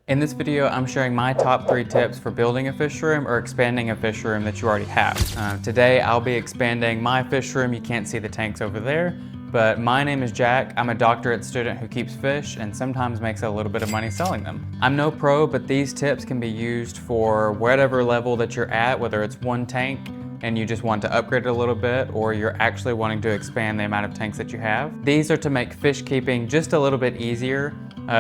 In this video, I'm sharing my top 3 tips for building a fish room or expanding a fish room that you already have. Today, I'll be expanding my fish room. You can't see the tanks over there, but my name is Jack. I'm a doctorate student who keeps fish and sometimes makes a little bit of money selling them. I'm no pro, but these tips can be used for whatever level that you're at, whether it's one tank and you just want to upgrade it a little bit, or you're actually wanting to expand the amount of tanks that you have. These are to make fish keeping just a little bit easier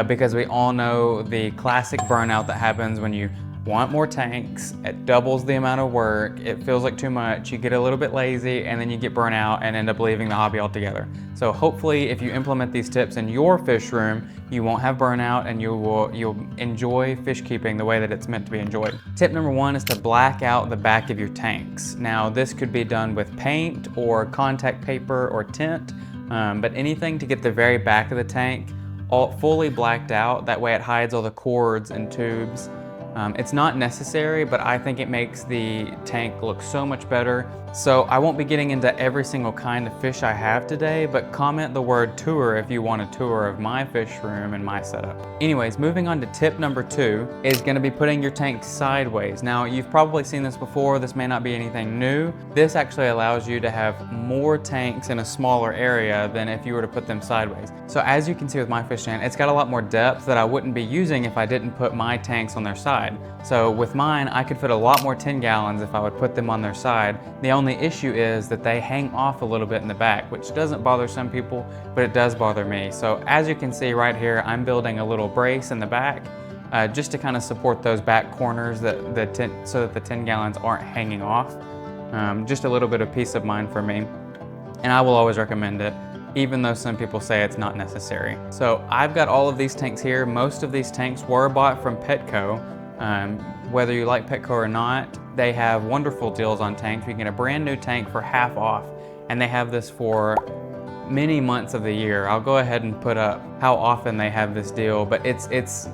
because we all know the classic burnout that happens when you want more tanks. It doubles the amount of work, it feels like too much, you get a little bit lazy, and then you get burnt out and end up leaving the hobby altogether. So hopefully if you implement these tips in your fish room, you won't have burnout and you'll enjoy fish keeping the way that it's meant to be enjoyed. Tip number 1 is to black out the back of your tanks. Now this could be done with paint or contact paper or tint, but anything to get the very back of the tank all fully blacked out. That way it hides all the cords and tubes. It's not necessary, but I think it makes the tank look so much better. So I won't be getting into every single kind of fish I have today, but comment the word tour if you want a tour of my fish room and my setup. Anyways, moving on to tip number 2 is gonna be putting your tank sideways. Now, you've probably seen this before. This may not be anything new. This actually allows you to have more tanks in a smaller area than if you were to put them sideways. So as you can see with my fish tank, it's got a lot more depth that I wouldn't be using if I didn't put my tanks on their side. So with mine, I could fit a lot more 10 gallons if I would put them on their side. The only issue is that they hang off a little bit in the back, which doesn't bother some people, but it does bother me. So as you can see right here, I'm building a little brace in the back just to kind of support those back corners so that the 10 gallons aren't hanging off. Just a little bit of peace of mind for me. And I will always recommend it, even though some people say it's not necessary. So I've got all of these tanks here. Most of these tanks were bought from Petco. Whether you like Petco or not, they have wonderful deals on tanks. You can get a brand new tank for half off, and they have this for many months of the year. I'll go ahead and put up how often they have this deal, but it's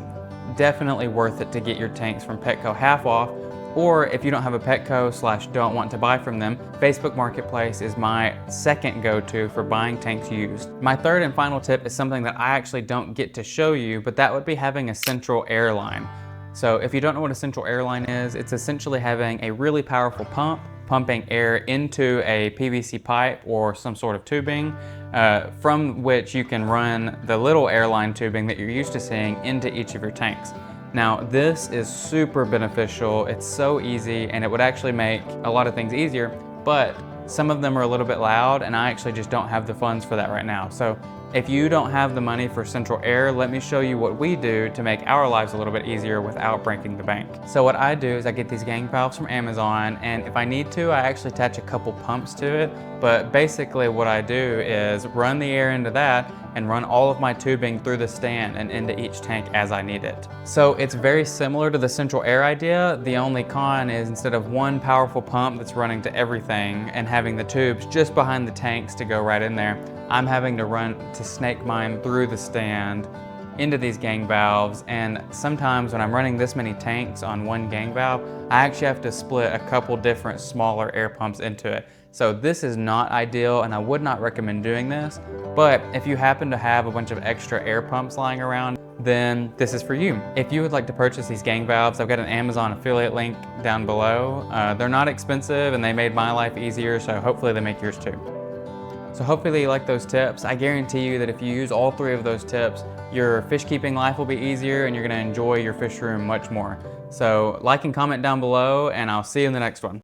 definitely worth it to get your tanks from Petco half off. Or if you don't have a Petco / don't want to buy from them, Facebook Marketplace is my second go-to for buying tanks used. My third and final tip is something that I actually don't get to show you, but that would be having a central air line. So if you don't know what a central air line is, it's essentially having a really powerful pump pumping air into a PVC pipe or some sort of tubing from which you can run the little airline tubing that you're used to seeing into each of your tanks. Now this is super beneficial, it's so easy, and it would actually make a lot of things easier, but some of them are a little bit loud and I actually just don't have the funds for that right now. So if you don't have the money for central air, let me show you what we do to make our lives a little bit easier without breaking the bank. So what I do is I get these gang valves from Amazon, and if I need to, I actually attach a couple pumps to it. But basically what I do is run the air into that and run all of my tubing through the stand and into each tank as I need it. So it's very similar to the central air idea. The only con is instead of one powerful pump that's running to everything and having the tubes just behind the tanks to go right in there, I'm having to snake mine through the stand into these gang valves, and sometimes when I'm running this many tanks on one gang valve, I actually have to split a couple different smaller air pumps into it. So this is not ideal and I would not recommend doing this, but if you happen to have a bunch of extra air pumps lying around, then this is for you. If you would like to purchase these gang valves, I've got an Amazon affiliate link down below. They're not expensive and they made my life easier, so hopefully they make yours too. So hopefully you like those tips. I guarantee you that if you use all 3 of those tips, your fish keeping life will be easier and you're gonna enjoy your fish room much more. So like and comment down below, and I'll see you in the next one.